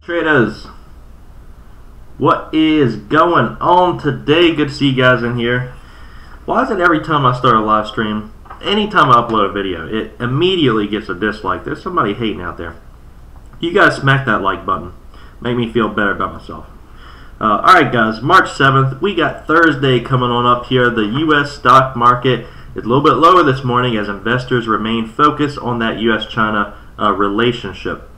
Traders, what is going on today? Good to see you guys in here. Why is it every time I start a live stream, anytime I upload a video, it immediately gets a dislike? There's somebody hating out there. You guys smack that like button. Make me feel better about myself. Alright guys, March 7th, we got Thursday coming on up here. The U.S. stock market is a little bit lower this morning as investors remain focused on that U.S.-China relationship.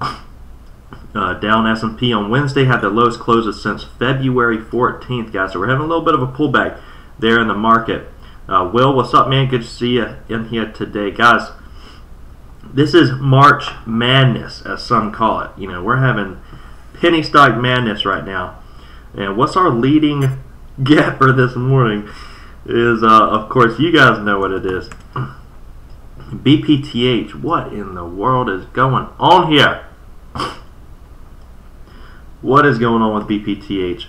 Down S&P on Wednesday had the lowest closes since February 14th, guys. So we're having a little bit of a pullback there in the market. Will, what's up, man? Good to see you in here today, guys. This is March Madness, as some call it. You know, we're having penny stock madness right now. And what's our leading gapper this morning is, of course, you guys know what it is. BPTH. What in the world is going on here? What is going on with BPTH?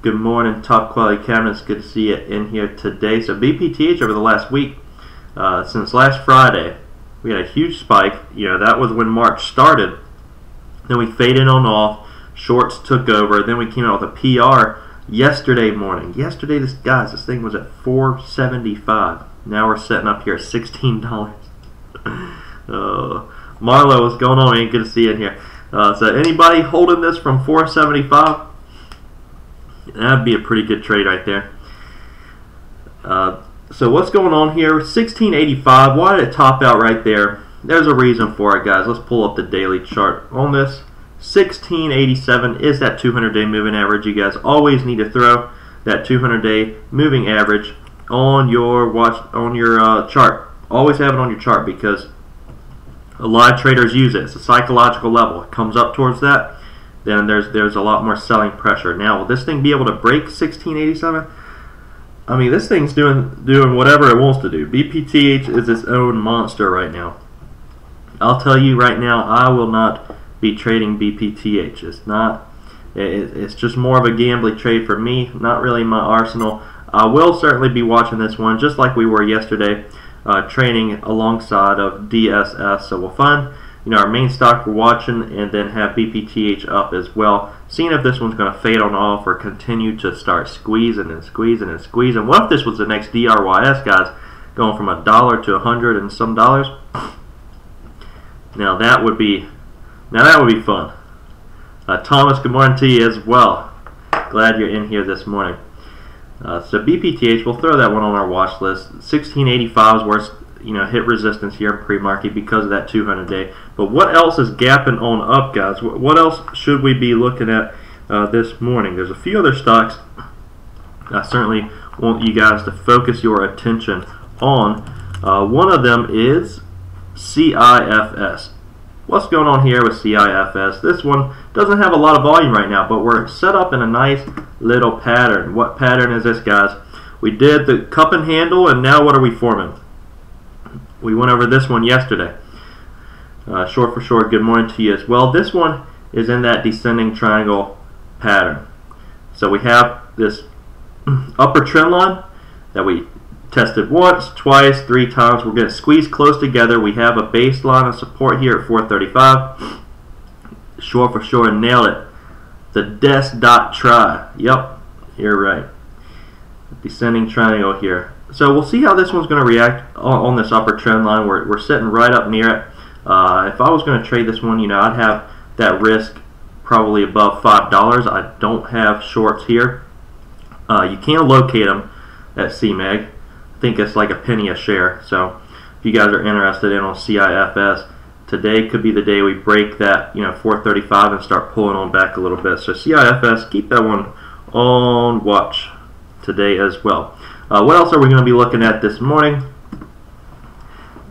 Good morning, top quality cabinets. Good to see you in here today. So BPTH over the last week, since last Friday, we had a huge spike. You know, that was when March started. Then we faded on off. Shorts took over. Then we came out with a PR yesterday morning. Yesterday, this thing was at $4.75. Now we're setting up here at $16. Marlo, what's going on, man? Good to see you in here. So anybody holding this from $4.75? That'd be a pretty good trade right there. So what's going on here? $16.85. Why did it top out right there? There's a reason for it, guys. Let's pull up the daily chart on this. $16.87 is that 200-day moving average. You guys always need to throw that 200-day moving average on your chart. Always have it on your chart because a lot of traders use it. It's a psychological level. It comes up towards that, then there's a lot more selling pressure. Now, will this thing be able to break 1687? I mean, this thing's doing whatever it wants to do. BPTH is its own monster right now. I'll tell you right now, I will not be trading BPTH. It's not. It's just more of a gambling trade for me. Not really my arsenal. I will certainly be watching this one, just like we were yesterday. Trading alongside of DSS, so we'll find our main stock we're watching and then have BPTH up as well, seeing if this one's going to fade on off or continue to start squeezing and squeezing and squeezing. What if this was the next DRYS, guys, going from $1 to $100 and some dollars? Now that would be fun. Thomas, good morning to you as well. Glad you're in here this morning. So BPTH, we'll throw that one on our watch list. 1685 is where hit resistance here in pre-market because of that 200-day. But what else is gapping on up, guys? What else should we be looking at this morning? There's a few other stocks I certainly want you guys to focus your attention on. One of them is CIFS. What's going on here with CIFS? This one doesn't have a lot of volume right now, but we're set up in a nice little pattern. What pattern is this, guys? We did the cup and handle, and now what are we forming? We went over this one yesterday. Short for short, good morning to you as well. This one is in that descending triangle pattern. So we have this upper trend line that we tested once, twice, 3 times. We're going to squeeze close together. We have a baseline of support here at 435. Short for short, nailed it. The des.tri. Yep, you're right. Descending triangle here. So we'll see how this one's going to react on this upper trend line. We're sitting right up near it. If I was going to trade this one, I'd have that risk probably above $5. I don't have shorts here. You can locate them at CMEG. I think it's like a penny a share. So if you guys are interested in on CIFS, today could be the day we break that 435 and start pulling on back a little bit. So CIFS, keep that one on watch today as well. What else are we going to be looking at this morning?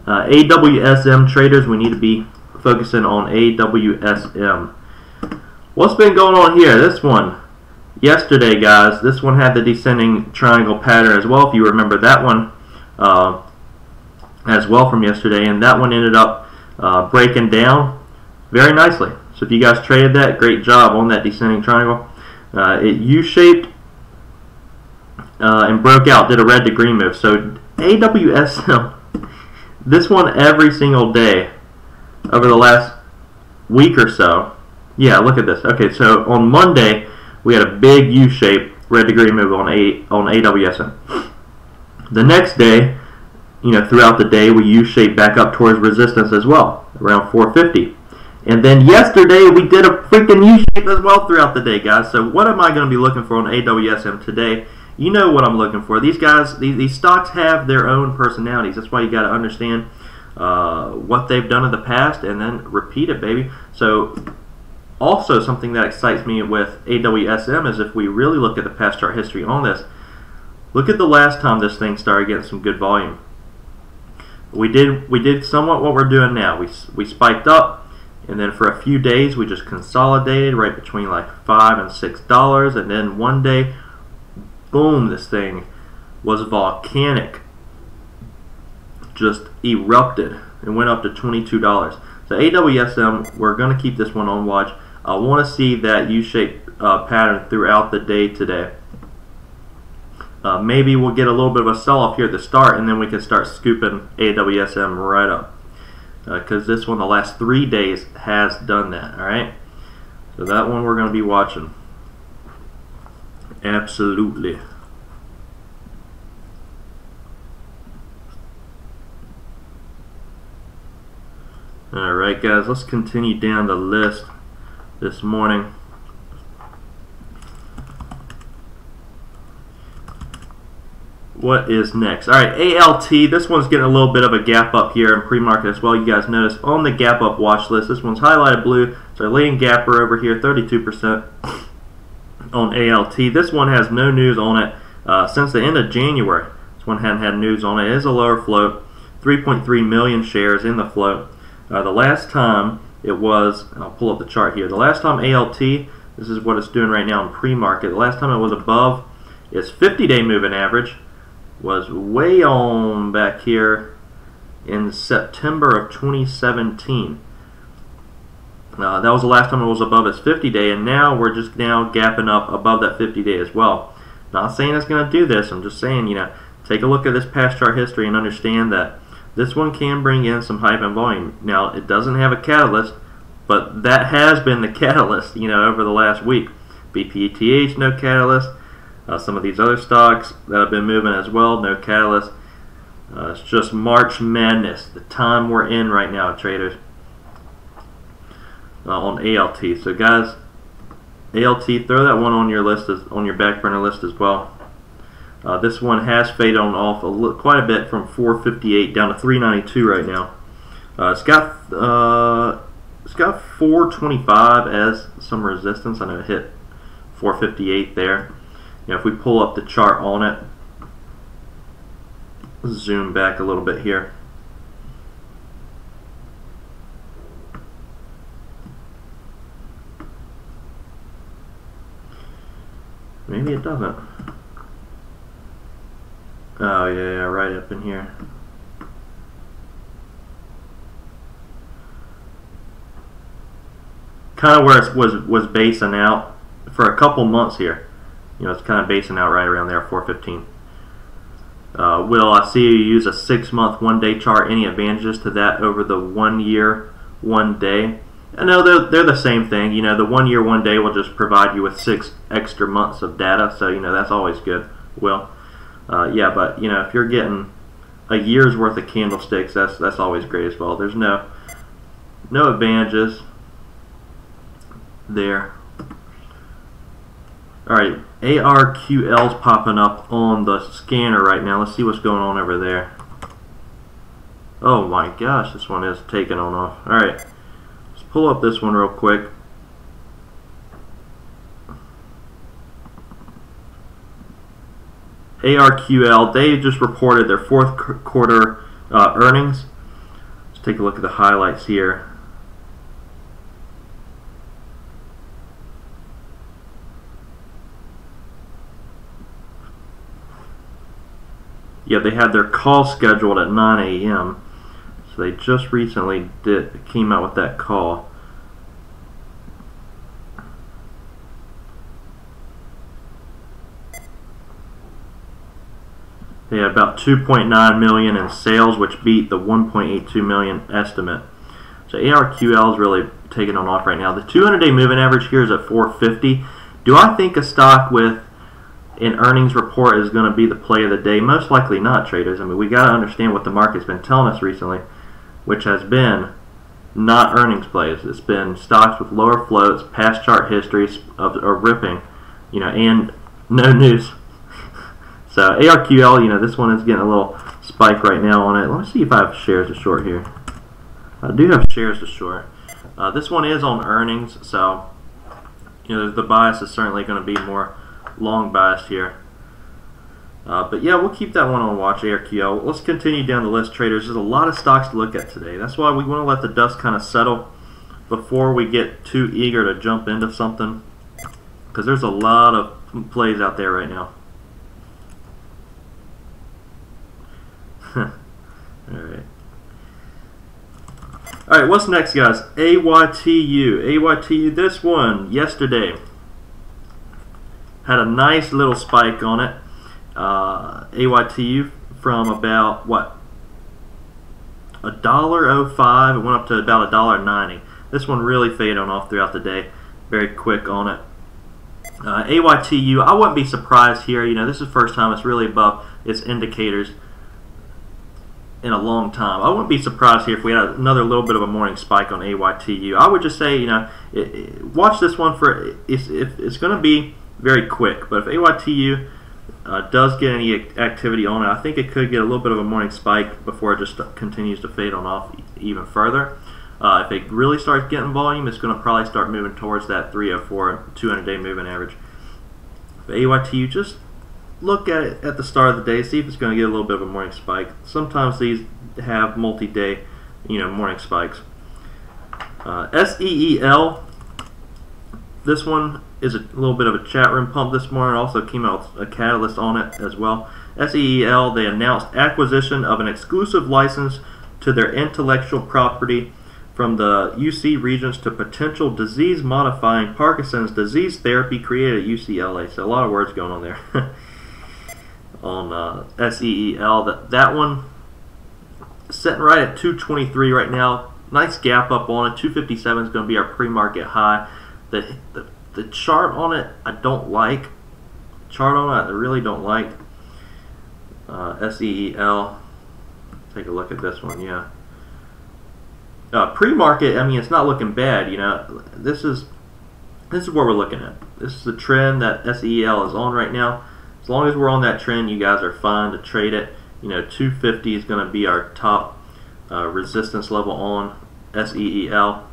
AWSM traders, we need to be focusing on AWSM. What's been going on here? This one, yesterday, guys, this one had the descending triangle pattern as well, if you remember that one as well from yesterday, and that one ended up breaking down very nicely. So if you guys traded that, great job on that descending triangle. It U-shaped and broke out, did a red to green move. So AWSM, this one every single day over the last week or so. Yeah, look at this. Okay, so on Monday we had a big U-shape red to green move on AWSM. The next day, throughout the day, we U-shaped back up towards resistance as well, around 450. And then yesterday we did a freaking U-shape as well throughout the day, guys. So what am I going to be looking for on AWSM today? You know what I'm looking for. These guys, these stocks have their own personalities. That's why you got to understand what they've done in the past and then repeat it, baby. So also something that excites me with AWSM is if we really look at the past chart history on this, look at the last time this thing started getting some good volume. We did somewhat what we're doing now. We spiked up, and then for a few days we just consolidated right between like $5 and $6, and then one day, boom, this thing was volcanic. Just erupted and went up to $22. So AWSM, we're going to keep this one on watch. I want to see that U-shaped pattern throughout the day today. Maybe we'll get a little bit of a sell-off here at the start, and then we can start scooping AWSM right up. Because this one, the last 3 days, has done that. All right. So that one we're going to be watching. Absolutely. Alright, guys, let's continue down the list this morning. What is next? Alright, ALT. This one's getting a little bit of a gap up here in pre-market as well. You guys notice on the gap up watch list, this one's highlighted blue. It's our leading gapper over here, 32% on ALT. This one has no news on it since the end of January. This one hadn't had news on it. It is a lower float, 3.3 million shares in the float. The last time it was, and I'll pull up the chart here, the last time ALT, this is what it's doing right now in pre-market, the last time it was above its 50-day moving average was way on back here in September of 2017. That was the last time it was above its 50-day, and now we're just now gapping up above that 50-day as well. Not saying it's going to do this, I'm just saying, take a look at this past chart history and understand that this one can bring in some hype and volume. Now, it doesn't have a catalyst, but that has been the catalyst, over the last week. BPTH, no catalyst. Some of these other stocks that have been moving as well, no catalyst. It's just March Madness, the time we're in right now, traders, on ALT. So, guys, ALT, throw that one on your list, on your back burner list as well. This one has faded on off quite a bit from 458 down to 392 right now. It's got 425 as some resistance. I know it hit 458 there. If we pull up the chart on it, zoom back a little bit here. Maybe it doesn't. Oh yeah, right up in here. Kind of where it was basing out for a couple months here. It's kind of basing out right around there, 415. Will, I see you use a 6-month, 1-day chart. Any advantages to that over the 1 year, 1 day? No, they're the same thing. The 1 year, 1 day will just provide you with 6 extra months of data, so that's always good. Will, yeah, but if you're getting a year's worth of candlesticks, that's always great as well. There's no advantages there. Alright, ARQL's popping up on the scanner right now. Let's see what's going on over there. Oh my gosh, this one is taking on off. Alright, let's pull up this one real quick. ARQL, they just reported their fourth quarter earnings. Let's take a look at the highlights here. Yeah, they had their call scheduled at 9 a.m. So they just recently came out with that call. They had about 2.9 million in sales, which beat the 1.82 million estimate. So ARQL is really taking on off right now. The 200-day moving average here is at 450. Do I think a stock with an earnings report is going to be the play of the day? Most likely not, traders. I mean, we got to understand what the market's been telling us recently, which has been not earnings plays. It's been stocks with lower floats, past chart histories of ripping, and no news. So ARQL, this one is getting a little spike right now on it. Let me see if I have shares to short here. I do have shares to short. This one is on earnings, so the bias is certainly going to be more long biased here. But yeah, we'll keep that one on watch, ARQL. Let's continue down the list, traders. There's a lot of stocks to look at today. That's why we want to let the dust kind of settle before we get too eager to jump into something, because there's a lot of plays out there right now. Alright, what's next, guys? AYTU. AYTU, this one, yesterday, had a nice little spike on it. AYTU from about, what, $1.05, it went up to about $1.90. This one really faded on off throughout the day. Very quick on it. AYTU, I wouldn't be surprised here. This is the first time it's really above its indicators in a long time. I wouldn't be surprised here if we had another little bit of a morning spike on AYTU. I would just say, watch this one for it's going to be very quick. But if AYTU does get any activity on it, I think it could get a little bit of a morning spike before it just continues to fade on off even further. If it really starts getting volume, it's going to probably start moving towards that 304 200-day moving average. For AYTU, just look at it at the start of the day, see if it's going to get a little bit of a morning spike. Sometimes these have multi-day, morning spikes. SEEL, this one is a little bit of a chat room pump this morning. Also came out with a catalyst on it as well. SEEL, they announced acquisition of an exclusive license to their intellectual property from the UC Regents to potential disease-modifying Parkinson's disease therapy created at UCLA. So a lot of words going on there. On SEEL, that one sitting right at 223 right now. Nice gap up on it. 257 is going to be our pre-market high. The chart on it, I don't like. Chart on it, I really don't like. SEEL. Take a look at this one. Yeah. Pre-market, I mean, it's not looking bad. This is what we're looking at. This is the trend that SEEL is on right now. As long as we're on that trend, you guys are fine to trade it. You know, 250 is going to be our top resistance level on SEEL.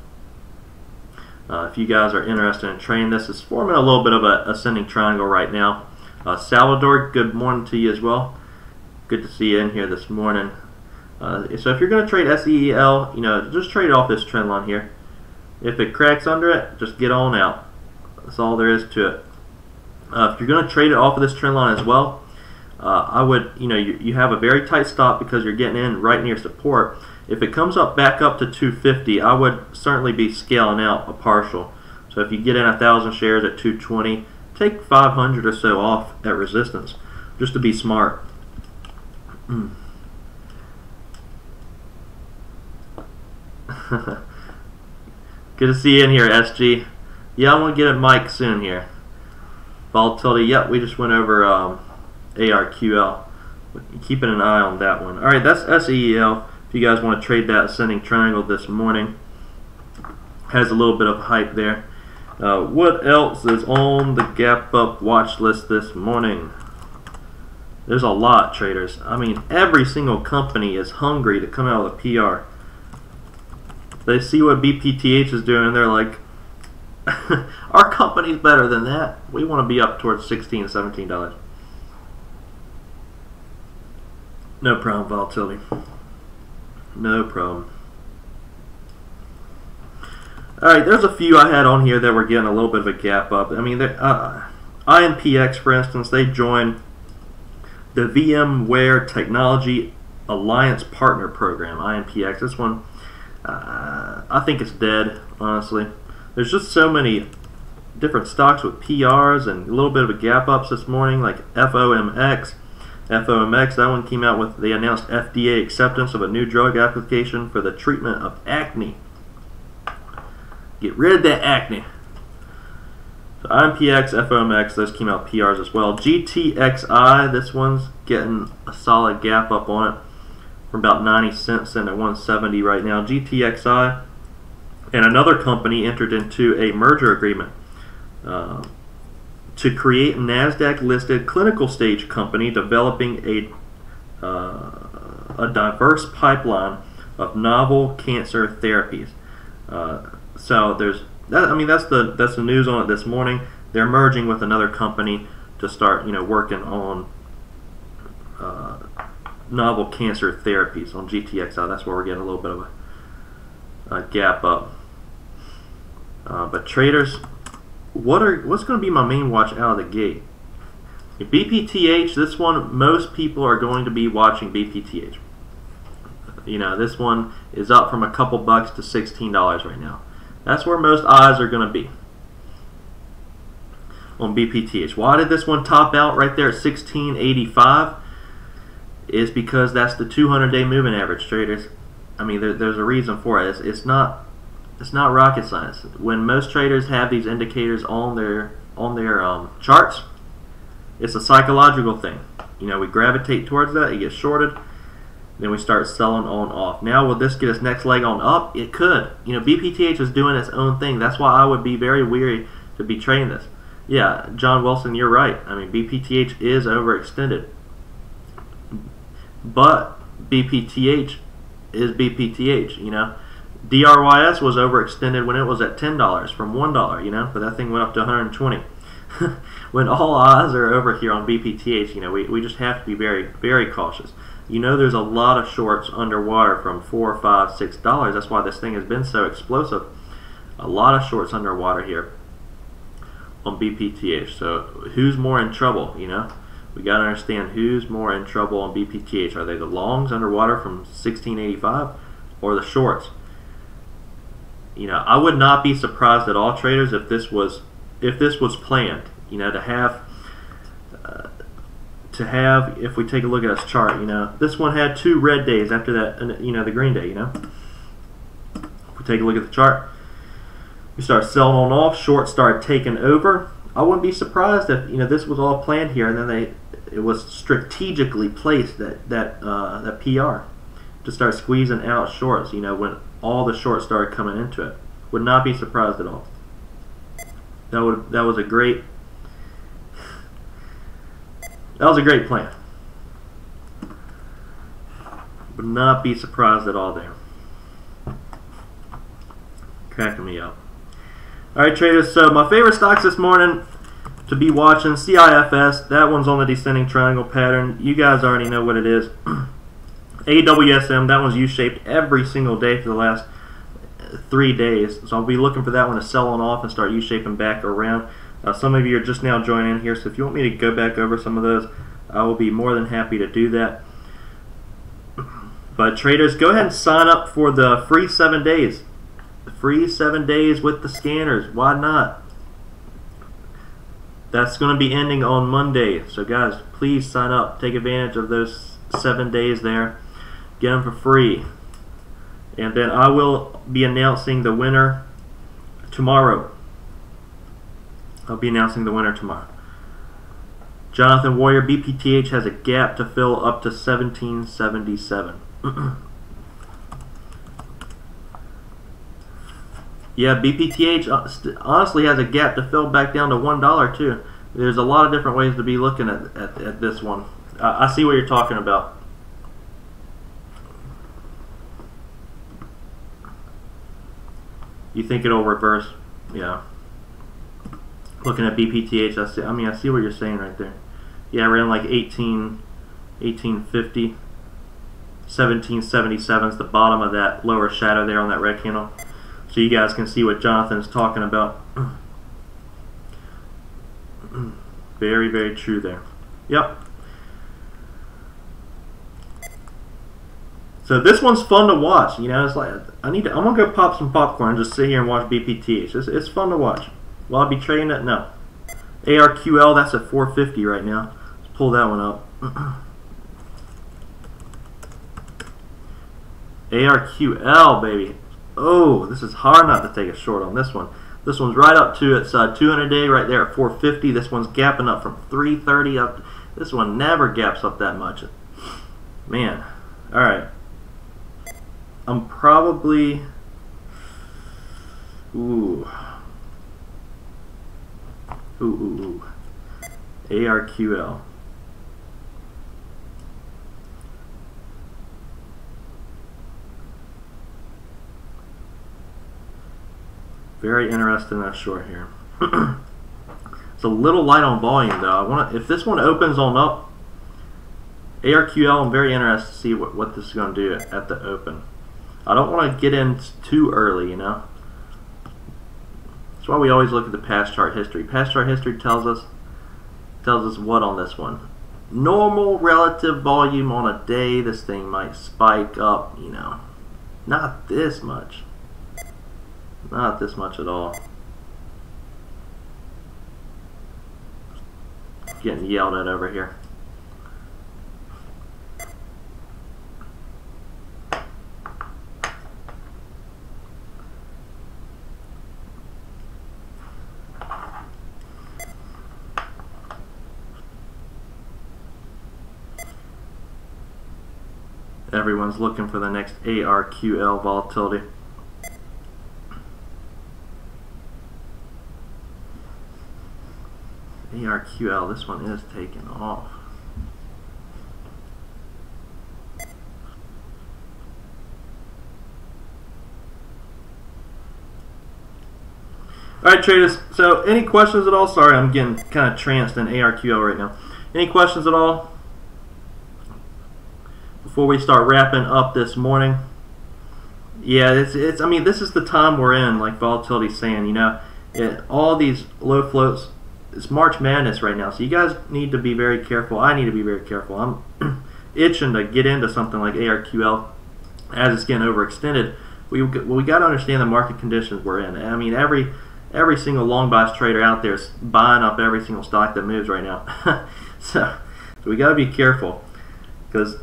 If you guys are interested in trading this, it's forming a little bit of an ascending triangle right now. Salvador, good morning to you as well. Good to see you in here this morning. So if you're going to trade SEEL, you know, just trade off this trend line here. If it cracks under it, just get on out. That's all there is to it. If you're going to trade it off of this trend line as well, I would, you know, you have a very tight stop because you're getting in right near support. If it comes up back up to 250, I would certainly be scaling out a partial. So if you get in 1,000 shares at 220, take 500 or so off at resistance, just to be smart. Good to see you in here, SG. Yeah, I'm going to get a mic soon here. Volatility, yep, we just went over ARQL. Keeping an eye on that one. Alright, that's SEEL. If you guys want to trade that ascending triangle this morning. Has a little bit of hype there. What else is on the gap up watch list this morning? There's a lot, traders. I mean, every single company is hungry to come out with a PR. They see what BPTH is doing and they're like, our company's better than that. We want to be up towards $16, $17. No problem, volatility. No problem. Alright, there's a few I had on here that were getting a little bit of a gap up. I mean, INPX, for instance, they joined the VMware Technology Alliance Partner Program, INPX. This one, I think it's dead, honestly. There's just so many different stocks with PRs and a little bit of a gap ups this morning, like FOMX. FOMX, that one came out with, they announced FDA acceptance of a new drug application for the treatment of acne. Get rid of that acne. So IMPX, FOMX, those came out PRs as well. GTXI, this one's getting a solid gap up on it from about 90 cents into 170 right now. GTXI and another company entered into a merger agreement to create a NASDAQ-listed clinical stage company developing a diverse pipeline of novel cancer therapies. So there's that. I mean, that's the news on it this morning. They're merging with another company to start, you know, working on novel cancer therapies on GTXI. That's where we're getting a little bit of a gap up. But traders, what's going to be my main watch out of the gate? BPTH, this one, most people are going to be watching BPTH. You know, this one is up from a couple bucks to $16 right now. That's where most eyes are going to be on BPTH. Why did this one top out right there at $16.85? Is because that's the 200-day moving average, traders. I mean, there's a reason for it. It's not rocket science. When most traders have these indicators on their charts, it's a psychological thing. You know, we gravitate towards that. It gets shorted. Then we start selling on off. Now, will this get its next leg on up? It could. You know, BPTH is doing its own thing. That's why I would be very weary to be trading this. Yeah, John Wilson, you're right. I mean, BPTH is overextended. But BPTH is BPTH, you know. DRYS was overextended when it was at $10 from $1, you know, but that thing went up to 120. When all eyes are over here on BPTH, you know, we just have to be very, very cautious. You know, there's a lot of shorts underwater from $4, $5, $6. That's why this thing has been so explosive. A lot of shorts underwater here on BPTH. So who's more in trouble, you know? We got to understand who's more in trouble on BPTH. Are they the longs underwater from $16.85 or the shorts? You know, I would not be surprised at all, traders, if this was planned. You know, to have if we take a look at this chart, you know, this one had 2 red days after that, you know, the green day. You know, if we take a look at the chart, we start selling on off, short started taking over. I wouldn't be surprised if, you know, this was all planned here, and then it was strategically placed that PR to start squeezing out shorts. You know, when all the shorts started coming into it, would not be surprised at all. That was a great That was a great plan. Would not be surprised at all there. Cracking me up. Alright, traders, so my favorite stocks this morning to be watching, CIFS, that one's on the descending triangle pattern. You guys already know what it is. AWSM, that one's U-shaped every single day for the last 3 days. So I'll be looking for that one to sell on off and start U-shaping back around. Some of you are just now joining in here, so if you want me to go back over some of those, I will be more than happy to do that. But traders, go ahead and sign up for the free 7 days. The free 7 days with the scanners. Why not? That's going to be ending on Monday. So guys, please sign up. Take advantage of those 7 days there. Get them for free. And then I will be announcing the winner tomorrow. I'll be announcing the winner tomorrow. Jonathan Warrior, BPTH has a gap to fill up to 1777. Yeah, BPTH honestly has a gap to fill back down to $1 too. There's a lot of different ways to be looking at this one. I see what you're talking about. You think it'll reverse? Yeah. Looking at BPTH, I see what you're saying right there. Yeah, around like 1850. 1777 is the bottom of that lower shadow there on that red candle. So you guys can see what Jonathan's talking about. Very, very true there. Yep. So this one's fun to watch. You know, it's like I'm gonna go pop some popcorn and just sit here and watch BPTH. It's fun to watch. Will I be trading it? No. ARQL, that's at 450 right now. Let's pull that one up. ARQL, baby. Oh, this is hard not to take a short on this one. This one's right up to its 200-day right there at 450. This one's gapping up from 330 up. This one never gaps up that much. Man. All right. I'm probably... Ooh. Ooh. ARQL. Very interested in that short here. It's a little light on volume though. If this one opens on up, ARQL, I'm very interested to see what this is going to do at the open. I don't want to get in too early, you know. That's why we always look at the past chart history. Past chart history tells us what on this one? Normal relative volume on a day. This thing might spike up, you know. Not this much. Not this much at all. Getting yelled at over here. Everyone's looking for the next ARQL volatility. ARQL, this one is taking off. Alright traders, so any questions at all? Sorry, I'm getting kind of tranced in ARQL right now. Any questions at all before we start wrapping up this morning? Yeah, I mean, this is the time we're in, like volatility's saying, you know, all these low floats. It's March Madness right now, so you guys need to be very careful. I need to be very careful. I'm itching to get into something like ARQL as it's getting overextended. We got to understand the market conditions we're in. I mean, every single long bias trader out there is buying up every single stock that moves right now. so we got to be careful, because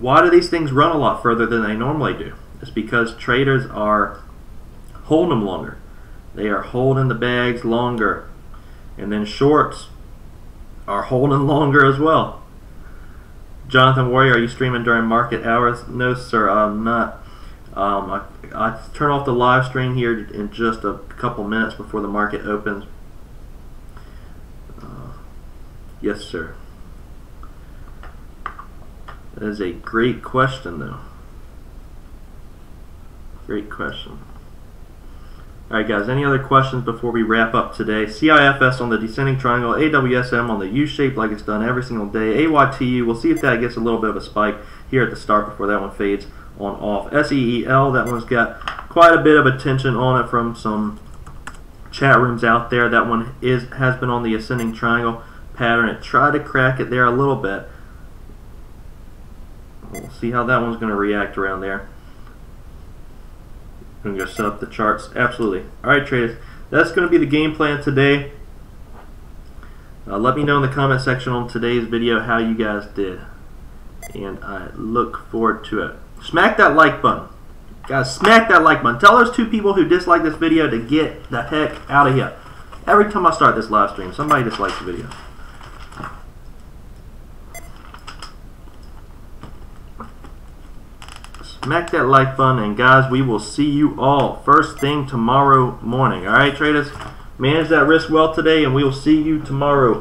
why do these things run a lot further than they normally do? It's because traders are holding them longer. They are holding the bags longer. And then shorts are holding longer as well. Jonathan Warrior, are you streaming during market hours? No, sir, I'm not. I turn off the live stream here in just a couple minutes before the market opens. Yes, sir. That is a great question, though. Great question. Alright guys, any other questions before we wrap up today? CIFS on the descending triangle, AWSM on the U-shape like it's done every single day, AYTU, we'll see if that gets a little bit of a spike here at the start before that one fades on off. SEEL, that one's got quite a bit of attention on it from some chat rooms out there. That one has been on the ascending triangle pattern. It tried to crack it there a little bit. We'll see how that one's going to react around there. I'm going to set up the charts. Absolutely. Alright traders, that's going to be the game plan today. Let me know in the comment section on today's video how you guys did. And I look forward to it. Smack that like button. Guys, smack that like button. Tell those 2 people who dislike this video to get the heck out of here. Every time I start this live stream, somebody dislikes the video. Smack that like button, and guys, we will see you all first thing tomorrow morning. Alright traders, manage that risk well today, and we will see you tomorrow.